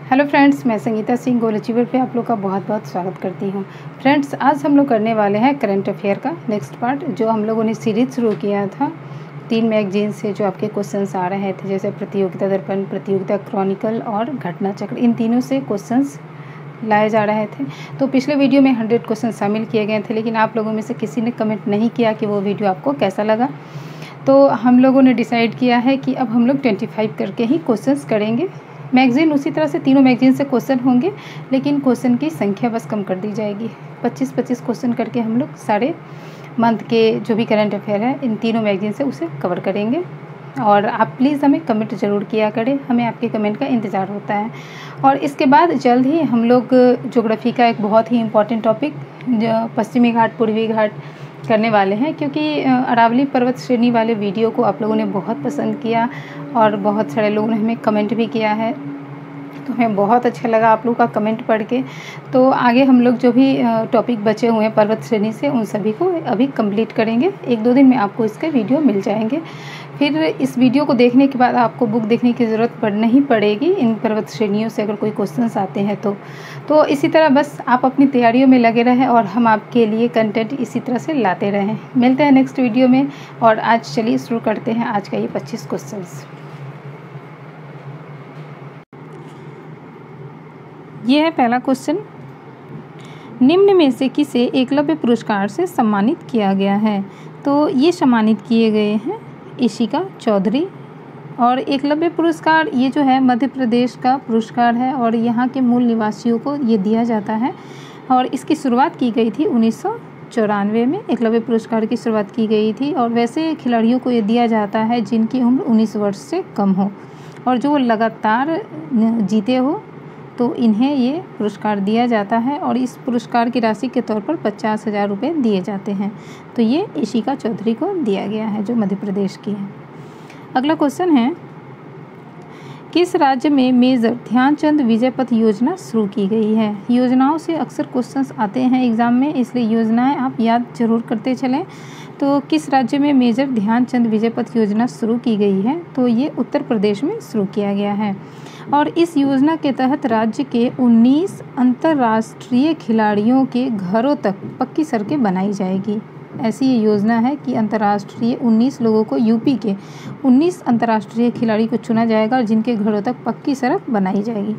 Hello friends, मैं संगीता सिंह गोल achiever पे आप लोग का बहुत बहुत स्वागत करती हूँ। फ्रेंड्स, आज हम लोग करने वाले हैं करंट अफेयर का नेक्स्ट पार्ट, जो हम लोगों ने सीरीज शुरू किया था 3 मैगजीन से जो आपके क्वेश्चंस आ रहे थे, जैसे प्रतियोगिता दर्पण, प्रतियोगिता क्रॉनिकल और घटना चक्र। इन तीनों से क्वेश्चंस लाए जा रहे थे। तो पिछले वीडियो में 100 क्वेश्चन शामिल किए गए थे, लेकिन आप लोगों में से किसी ने कमेंट नहीं किया कि वो वीडियो आपको कैसा लगा। तो हम लोगों ने डिसाइड किया है कि अब हम लोग 25 करके ही क्वेश्चंस करेंगे। मैगज़ीन उसी तरह से तीनों मैगज़ीन से क्वेश्चन होंगे, लेकिन क्वेश्चन की संख्या बस कम कर दी जाएगी। 25-25 क्वेश्चन करके हम लोग सारे मंथ के जो भी करंट अफेयर है इन तीनों मैगज़ीन से उसे कवर करेंगे। और आप प्लीज़ हमें कमेंट ज़रूर किया करें, हमें आपके कमेंट का इंतज़ार होता है। और इसके बाद जल्द ही हम लोग ज्योग्राफी का एक बहुत ही इम्पॉर्टेंट टॉपिक, जो पश्चिमी घाट पूर्वी घाट करने वाले हैं, क्योंकि अरावली पर्वत श्रेणी वाले वीडियो को आप लोगों ने बहुत पसंद किया और बहुत सारे लोगों ने हमें कमेंट भी किया है। तो हमें बहुत अच्छा लगा आप लोग का कमेंट पढ़ के। तो आगे हम लोग जो भी टॉपिक बचे हुए हैं पर्वत श्रेणी से, उन सभी को अभी कंप्लीट करेंगे। 1-2 दिन में आपको इसके वीडियो मिल जाएंगे। फिर इस वीडियो को देखने के बाद आपको बुक देखने की ज़रूरत नहीं पड़ेगी इन पर्वत श्रेणियों से अगर कोई क्वेश्चंस आते हैं तो इसी तरह बस आप अपनी तैयारियों में लगे रहें और हम आपके लिए कंटेंट इसी तरह से लाते रहें। मिलते हैं नेक्स्ट वीडियो में। और आज चलिए शुरू करते हैं आज का ये 25 क्वेश्चंस। ये है पहला क्वेश्चन, निम्न में से किसे एकलव्य पुरस्कार से सम्मानित किया गया है? तो ये सम्मानित किए गए हैं इशिका चौधरी। और एकलव्य पुरस्कार ये जो है मध्य प्रदेश का पुरस्कार है और यहाँ के मूल निवासियों को ये दिया जाता है। और इसकी शुरुआत की गई थी 1994 में एकलव्य पुरस्कार की शुरुआत की गई थी। और वैसे खिलाड़ियों को ये दिया जाता है जिनकी उम्र 19 वर्ष से कम हो और जो लगातार जीते हो, तो इन्हें ये पुरस्कार दिया जाता है। और इस पुरस्कार की राशि के तौर पर 50,000 रुपये दिए जाते हैं। तो ये इशिका चौधरी को दिया गया है जो मध्य प्रदेश की है। अगला क्वेश्चन है, किस राज्य में मेजर ध्यानचंद विजय पथ योजना शुरू की गई है? योजनाओं से अक्सर क्वेश्चंस आते हैं एग्ज़ाम में, इसलिए योजनाएं आप याद जरूर करते चलें। तो किस राज्य में मेजर ध्यानचंद विजय पथ योजना शुरू की गई है? तो ये उत्तर प्रदेश में शुरू किया गया है। और इस योजना के तहत राज्य के 19 अंतर्राष्ट्रीय खिलाड़ियों के घरों तक पक्की सड़कें बनाई जाएगी। ऐसी ये योजना है कि अंतर्राष्ट्रीय 19 लोगों को, यूपी के 19 अंतर्राष्ट्रीय खिलाड़ी को चुना जाएगा और जिनके घरों तक पक्की सड़क बनाई जाएगी।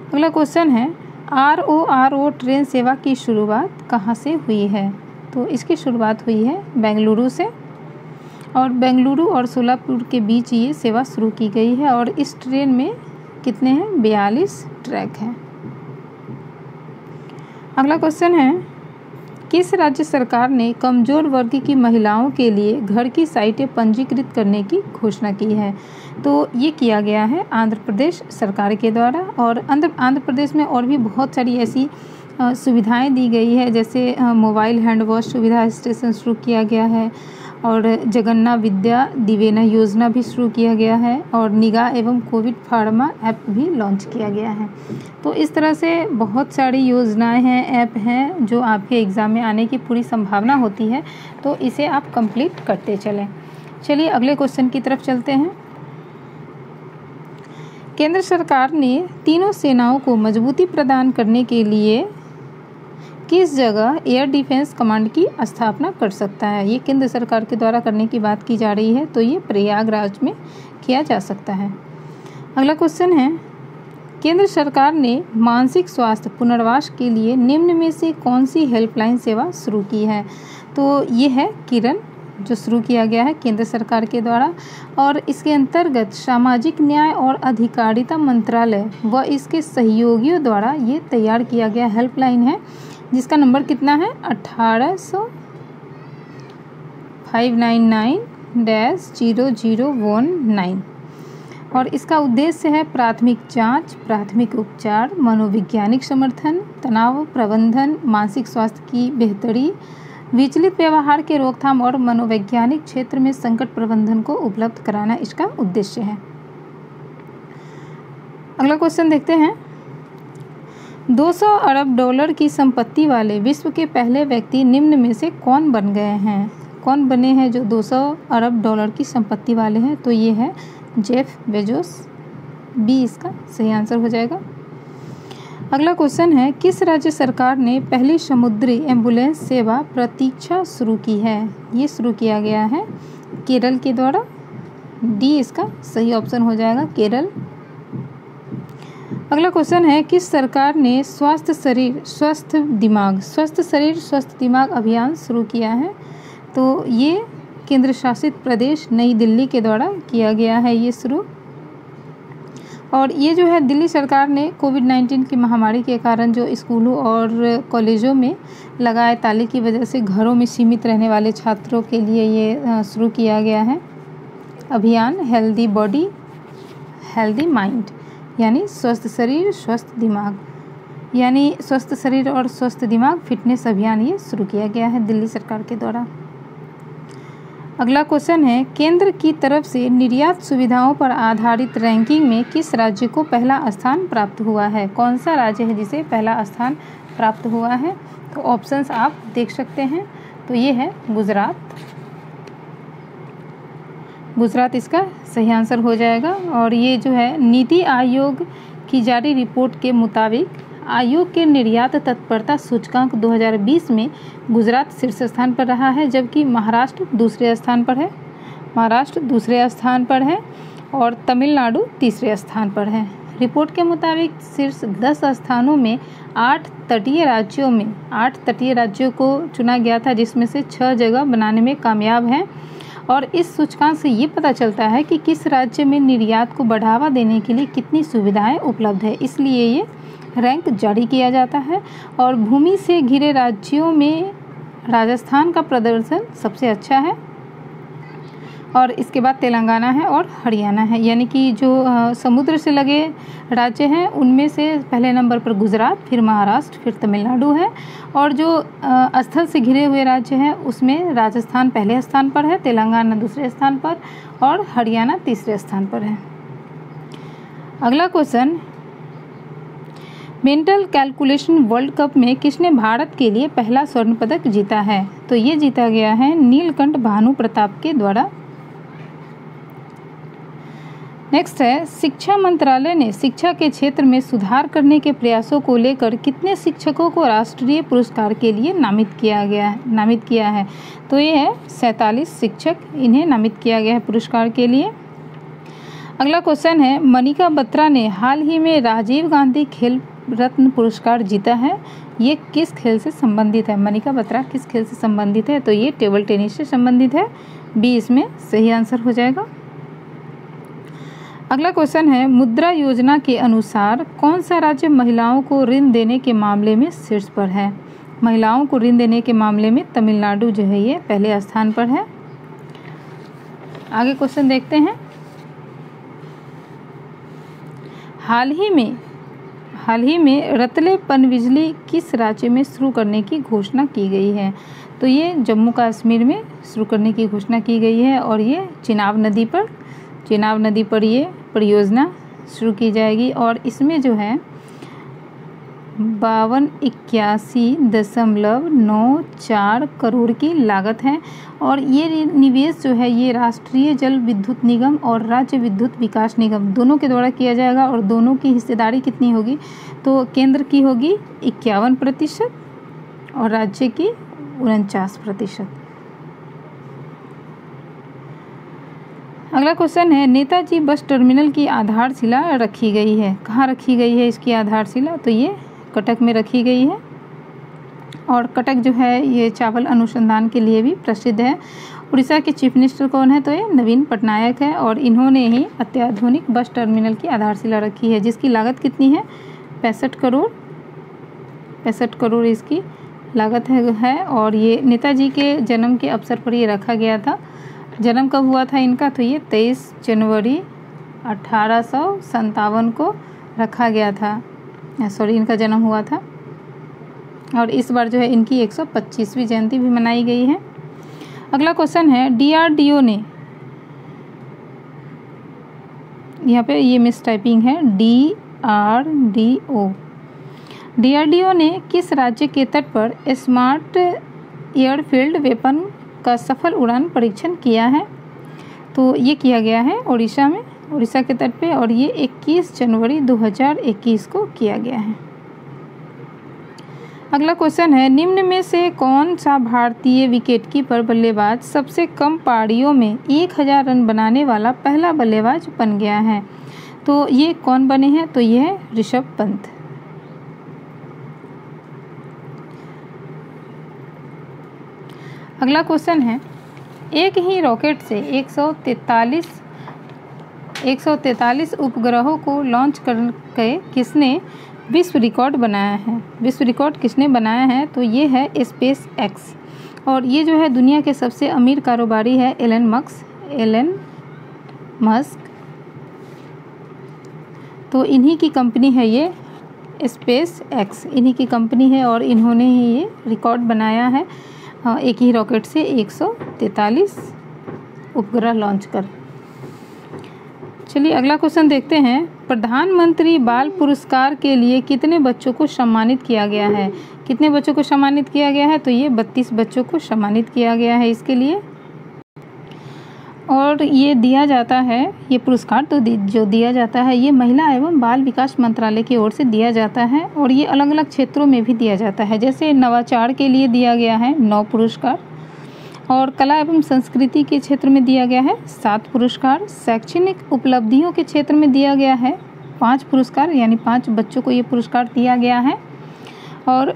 अगला क्वेश्चन है, RORO ट्रेन सेवा की शुरुआत कहाँ से हुई है? तो इसकी शुरुआत हुई है बेंगलुरु से। और बेंगलुरु और सोलापुर के बीच ये सेवा शुरू की गई है। और इस ट्रेन में कितने हैं? 42 ट्रैक हैं। अगला क्वेश्चन है, किस राज्य सरकार ने कमजोर वर्ग की महिलाओं के लिए घर की साइटें पंजीकृत करने की घोषणा की है? तो ये किया गया है आंध्र प्रदेश सरकार के द्वारा। और आंध्र प्रदेश में और भी बहुत सारी ऐसी सुविधाएं दी गई है, जैसे मोबाइल हैंड वॉश सुविधा स्टेशन शुरू किया गया है और जगन्ना विद्या दिवेना योजना भी शुरू किया गया है और निगाह एवं कोविड फार्मा ऐप भी लॉन्च किया गया है। तो इस तरह से बहुत सारी योजनाएं हैं, ऐप हैं जो आपके एग्ज़ाम में आने की पूरी संभावना होती है। तो इसे आप कंप्लीट करते चलें। चलिए अगले क्वेश्चन की तरफ चलते हैं। केंद्र सरकार ने तीनों सेनाओं को मजबूती प्रदान करने के लिए किस जगह एयर डिफेंस कमांड की स्थापना कर सकता है? ये केंद्र सरकार के द्वारा करने की बात की जा रही है, तो ये प्रयागराज में किया जा सकता है। अगला क्वेश्चन है, केंद्र सरकार ने मानसिक स्वास्थ्य पुनर्वास के लिए निम्न में से कौन सी हेल्पलाइन सेवा शुरू की है? तो ये है किरण, जो शुरू किया गया है केंद्र सरकार के द्वारा। और इसके अंतर्गत सामाजिक न्याय और अधिकारिता मंत्रालय व इसके सहयोगियों द्वारा ये तैयार किया गया हेल्पलाइन है, जिसका नंबर कितना है? 1800-599-0019। और इसका उद्देश्य है प्राथमिक जांच, प्राथमिक उपचार, मनोवैज्ञानिक समर्थन, तनाव प्रबंधन, मानसिक स्वास्थ्य की बेहतरी, विचलित व्यवहार के रोकथाम और मनोवैज्ञानिक क्षेत्र में संकट प्रबंधन को उपलब्ध कराना इसका उद्देश्य है। अगला क्वेश्चन देखते हैं, 200 अरब डॉलर की संपत्ति वाले विश्व के पहले व्यक्ति निम्न में से कौन बन गए हैं? कौन बने हैं जो 200 अरब डॉलर की संपत्ति वाले हैं? तो ये है जेफ बेजोस। बी इसका सही आंसर हो जाएगा। अगला क्वेश्चन है, किस राज्य सरकार ने पहली समुद्री एम्बुलेंस सेवा प्रतीक्षा शुरू की है? ये शुरू किया गया है केरल के द्वारा। डी इसका सही ऑप्शन हो जाएगा, केरल। अगला क्वेश्चन है, किस सरकार ने स्वस्थ शरीर स्वस्थ दिमाग अभियान शुरू किया है? तो ये केंद्र शासित प्रदेश नई दिल्ली के द्वारा किया गया है ये शुरू। और ये जो है दिल्ली सरकार ने कोविड-19 की महामारी के कारण जो स्कूलों और कॉलेजों में लगाए ताले की वजह से घरों में सीमित रहने वाले छात्रों के लिए ये शुरू किया गया है अभियान हेल्दी बॉडी हेल्दी माइंड, यानी स्वस्थ शरीर स्वस्थ दिमाग, यानी स्वस्थ शरीर और स्वस्थ दिमाग फिटनेस अभियान ये शुरू किया गया है दिल्ली सरकार के द्वारा। अगला क्वेश्चन है, केंद्र की तरफ से निर्यात सुविधाओं पर आधारित रैंकिंग में किस राज्य को पहला स्थान प्राप्त हुआ है? कौन सा राज्य है जिसे पहला स्थान प्राप्त हुआ है? तो ऑप्शंस आप देख सकते हैं। तो ये है गुजरात। गुजरात इसका सही आंसर हो जाएगा। और ये जो है नीति आयोग की जारी रिपोर्ट के मुताबिक आयोग के निर्यात तत्परता सूचकांक 2020 में गुजरात शीर्ष स्थान पर रहा है, जबकि महाराष्ट्र दूसरे स्थान पर है और तमिलनाडु तीसरे स्थान पर है। रिपोर्ट के मुताबिक शीर्ष 10 स्थानों में 8 तटीय राज्यों को चुना गया था, जिसमें से 6 जगह बनाने में कामयाब हैं। और इस सूचकांक से ये पता चलता है कि किस राज्य में निर्यात को बढ़ावा देने के लिए कितनी सुविधाएं उपलब्ध है, इसलिए ये रैंक जारी किया जाता है। और भूमि से घिरे राज्यों में राजस्थान का प्रदर्शन सबसे अच्छा है और इसके बाद तेलंगाना है और हरियाणा है, यानी कि जो समुद्र से लगे राज्य हैं उनमें से पहले नंबर पर गुजरात, फिर महाराष्ट्र, फिर तमिलनाडु है। और जो स्थल से घिरे हुए राज्य हैं उसमें राजस्थान पहले स्थान पर है, तेलंगाना दूसरे स्थान पर और हरियाणा तीसरे स्थान पर है। अगला question, mental calculation world cup में किसने भारत के लिए पहला स्वर्ण पदक जीता है? तो ये जीता गया है नीलकंठ भानु प्रताप के द्वारा। नेक्स्ट है, शिक्षा मंत्रालय ने शिक्षा के क्षेत्र में सुधार करने के प्रयासों को लेकर कितने शिक्षकों को राष्ट्रीय पुरस्कार के लिए नामित किया है? तो ये है 47 शिक्षक, इन्हें नामित किया गया है पुरस्कार के लिए। अगला क्वेश्चन है, मनिका बत्रा ने हाल ही में राजीव गांधी खेल रत्न पुरस्कार जीता है, ये किस खेल से संबंधित है? मनिका बत्रा किस खेल से संबंधित है? तो ये टेबल टेनिस से संबंधित है, बी इसमें सही आंसर हो जाएगा। अगला क्वेश्चन है, मुद्रा योजना के अनुसार कौन सा राज्य महिलाओं को ऋण देने के मामले में शीर्ष पर है? महिलाओं को ऋण देने के मामले में तमिलनाडु जो है ये पहले स्थान पर है। आगे क्वेश्चन देखते हैं, हाल ही में रतले पनबिजली किस राज्य में शुरू करने की घोषणा की गई है? तो ये जम्मू कश्मीर में शुरू करने की घोषणा की गई है और ये चिनाब नदी पर ये परियोजना शुरू की जाएगी। और इसमें जो है 5281.94 करोड़ की लागत है। और ये निवेश जो है ये राष्ट्रीय जल विद्युत निगम और राज्य विद्युत विकास निगम दोनों के द्वारा किया जाएगा। और दोनों की हिस्सेदारी कितनी होगी? तो केंद्र की होगी 51% और राज्य की 49%। अगला क्वेश्चन है, नेताजी बस टर्मिनल की आधारशिला रखी गई है, कहाँ रखी गई है इसकी आधारशिला? तो ये कटक में रखी गई है। और कटक जो है ये चावल अनुसंधान के लिए भी प्रसिद्ध है। उड़ीसा के चीफ मिनिस्टर कौन है? तो ये नवीन पटनायक है और इन्होंने ही अत्याधुनिक बस टर्मिनल की आधारशिला रखी है, जिसकी लागत कितनी है? 65 करोड़ इसकी लागत है। और ये नेताजी के जन्म के अवसर पर ये रखा गया था। जन्म कब हुआ था इनका? तो ये 23 जनवरी 1857 को रखा गया था, इनका जन्म हुआ था। और इस बार जो है इनकी 125वीं जयंती भी मनाई गई है। अगला क्वेश्चन है, DRDO ने, यहाँ पे ये मिस टाइपिंग है, DRDO ने किस राज्य के तट पर स्मार्ट एयरफील्ड वेपन का सफल उड़ान परीक्षण किया है? तो ये किया गया है उड़ीसा में। उड़ीसा के तट पे, और ये 21 जनवरी 2021 को किया गया है। अगला क्वेश्चन है, निम्न में से कौन सा भारतीय विकेटकीपर बल्लेबाज सबसे कम पारियों में 1000 रन बनाने वाला पहला बल्लेबाज बन गया है? तो ये कौन बने हैं? तो ये है ऋषभ पंत। अगला क्वेश्चन है, एक ही रॉकेट से 143 उपग्रहों को लॉन्च करके किसने विश्व रिकॉर्ड बनाया है? विश्व रिकॉर्ड किसने बनाया है? तो ये है स्पेस एक्स, और ये जो है दुनिया के सबसे अमीर कारोबारी है एलन मस्क। तो इन्हीं की कंपनी है ये स्पेस एक्स, इन्हीं की कंपनी है और इन्होंने ही ये रिकॉर्ड बनाया है एक ही रॉकेट से 143 उपग्रह लॉन्च कर। चलिए अगला क्वेश्चन देखते हैं, प्रधानमंत्री बाल पुरस्कार के लिए कितने बच्चों को सम्मानित किया गया है? कितने बच्चों को सम्मानित किया गया है? तो ये 32 बच्चों को सम्मानित किया गया है इसके लिए। और ये दिया जाता है, ये पुरस्कार तो जो दिया जाता है ये महिला एवं बाल विकास मंत्रालय की ओर से दिया जाता है, और ये अलग अलग क्षेत्रों में भी दिया जाता है। जैसे नवाचार के लिए दिया गया है 9 पुरस्कार, और कला एवं संस्कृति के क्षेत्र में दिया गया है 7 पुरस्कार, शैक्षणिक उपलब्धियों के क्षेत्र में दिया गया है 5 पुरस्कार, यानी 5 बच्चों को ये पुरस्कार दिया गया है। और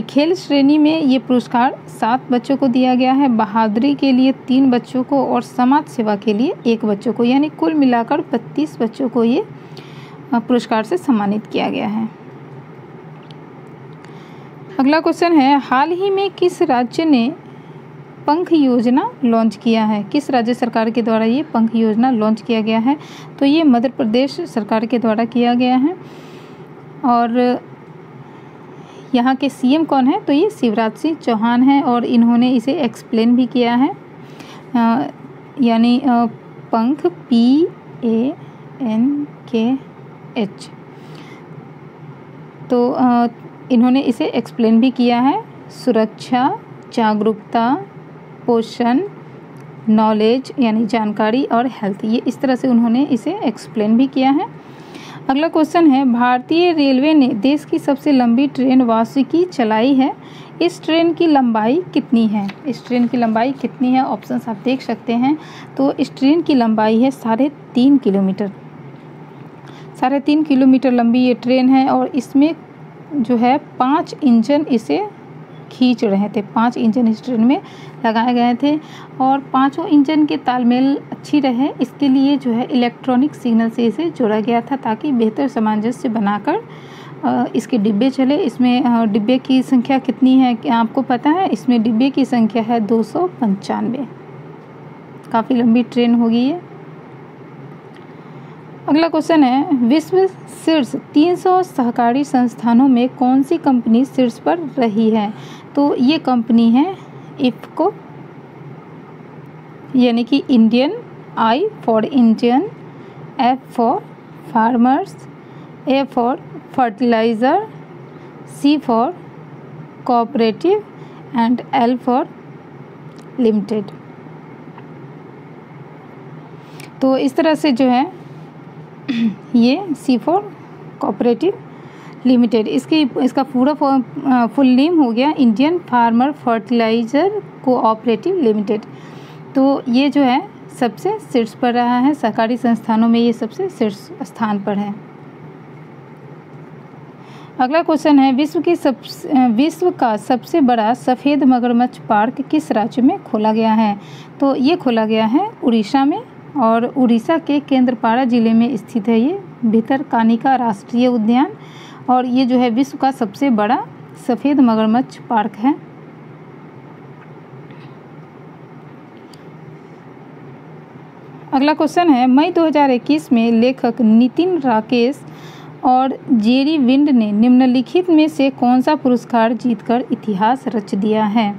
खेल श्रेणी में ये पुरस्कार 7 बच्चों को दिया गया है, बहादुरी के लिए 3 बच्चों को और समाज सेवा के लिए 1 बच्चों को, यानी कुल मिलाकर 32 बच्चों को ये पुरस्कार से सम्मानित किया गया है। अगला क्वेश्चन है, हाल ही में किस राज्य ने पंख योजना लॉन्च किया है? किस राज्य सरकार के द्वारा ये पंख योजना लॉन्च किया गया है? तो ये मध्य प्रदेश सरकार के द्वारा किया गया है। और यहाँ के सीएम कौन है? तो ये शिवराज सिंह चौहान हैं, और इन्होंने इसे एक्सप्लेन भी किया है, यानी पंख PANKH। तो इन्होंने इसे एक्सप्लेन भी किया है, सुरक्षा, जागरूकता, पोषण, नॉलेज यानी जानकारी, और हेल्थ, ये इस तरह से उन्होंने इसे एक्सप्लेन भी किया है। अगला क्वेश्चन है, भारतीय रेलवे ने देश की सबसे लंबी ट्रेन वासुकी चलाई है। इस ट्रेन की लंबाई कितनी है? इस ट्रेन की लंबाई कितनी है? ऑप्शंस आप देख सकते हैं। तो इस ट्रेन की लंबाई है 3.5 किलोमीटर। 3.5 किलोमीटर लंबी ये ट्रेन है, और इसमें जो है 5 इंजन इसे खींच रहे थे। 5 इंजन इस ट्रेन में लगाए गए थे, और 5 इंजन के तालमेल अच्छी रहे इसके लिए जो है इलेक्ट्रॉनिक सिग्नल से इसे जोड़ा गया था, ताकि बेहतर सामंजस्य बनाकर इसके डिब्बे चले। इसमें डिब्बे की संख्या कितनी है क्या आपको पता है? इसमें डिब्बे की संख्या है 295। काफ़ी लंबी ट्रेन होगी ये। अगला क्वेश्चन है, विश्व शीर्ष 300 सहकारी संस्थानों में कौन सी कंपनी शीर्ष पर रही है? तो ये कंपनी है इफ्को, यानी कि Indian, I for Indian, F for farmers, A for fertiliser, C for cooperative and L for limited. तो इस तरह से जो है ये C फॉर कोऑपरेटिव लिमिटेड, इसका पूरा फुल नेम हो गया Indian farmer fertiliser cooperative limited. तो ये जो है सबसे शीर्ष पर रहा है, सहकारी संस्थानों में ये सबसे शीर्ष स्थान पर है। अगला क्वेश्चन है, विश्व का सबसे बड़ा सफ़ेद मगरमच्छ पार्क किस राज्य में खोला गया है? तो ये खोला गया है उड़ीसा में, और उड़ीसा के केंद्रपाड़ा ज़िले में स्थित है ये भितरकानिका राष्ट्रीय उद्यान, और ये जो है विश्व का सबसे बड़ा सफ़ेद मगरमच्छ पार्क है। अगला क्वेश्चन है, मई 2021 में लेखक नितिन राकेश और जेरी विंड ने निम्नलिखित में से कौन सा पुरस्कार जीतकर इतिहास रच दिया है?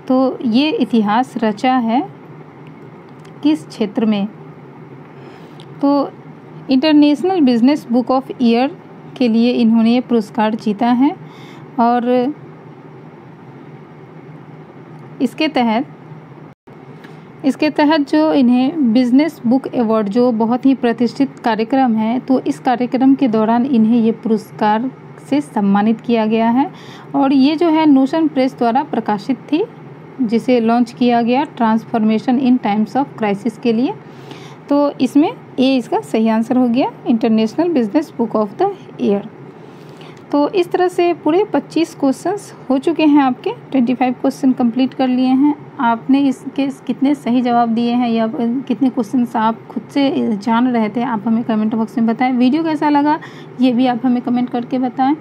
तो ये इतिहास रचा है किस क्षेत्र में? तो international business book of year के लिए इन्होंने ये पुरस्कार जीता है, और इसके तहत इसके तहत जो इन्हें बिजनेस बुक अवार्ड, जो बहुत ही प्रतिष्ठित कार्यक्रम है, तो इस कार्यक्रम के दौरान इन्हें ये पुरस्कार से सम्मानित किया गया है। और ये जो है नोशन प्रेस द्वारा प्रकाशित थी, जिसे लॉन्च किया गया transformation in times of crisis के लिए। तो इसमें ए इसका सही आंसर हो गया, international business book of the year. तो इस तरह से पूरे 25 क्वेश्चंस हो चुके हैं आपके, 25 क्वेश्चन कंप्लीट कर लिए हैं। आपने इसके कितने सही जवाब दिए हैं या कितने क्वेश्चंस आप खुद से जान रहे थे, आप हमें कमेंट बॉक्स में बताएं। वीडियो कैसा लगा ये भी आप हमें कमेंट करके बताएं।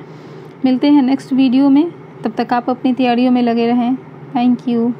मिलते हैं नेक्स्ट वीडियो में, तब तक आप अपनी तैयारियों में लगे रहें। Thank you.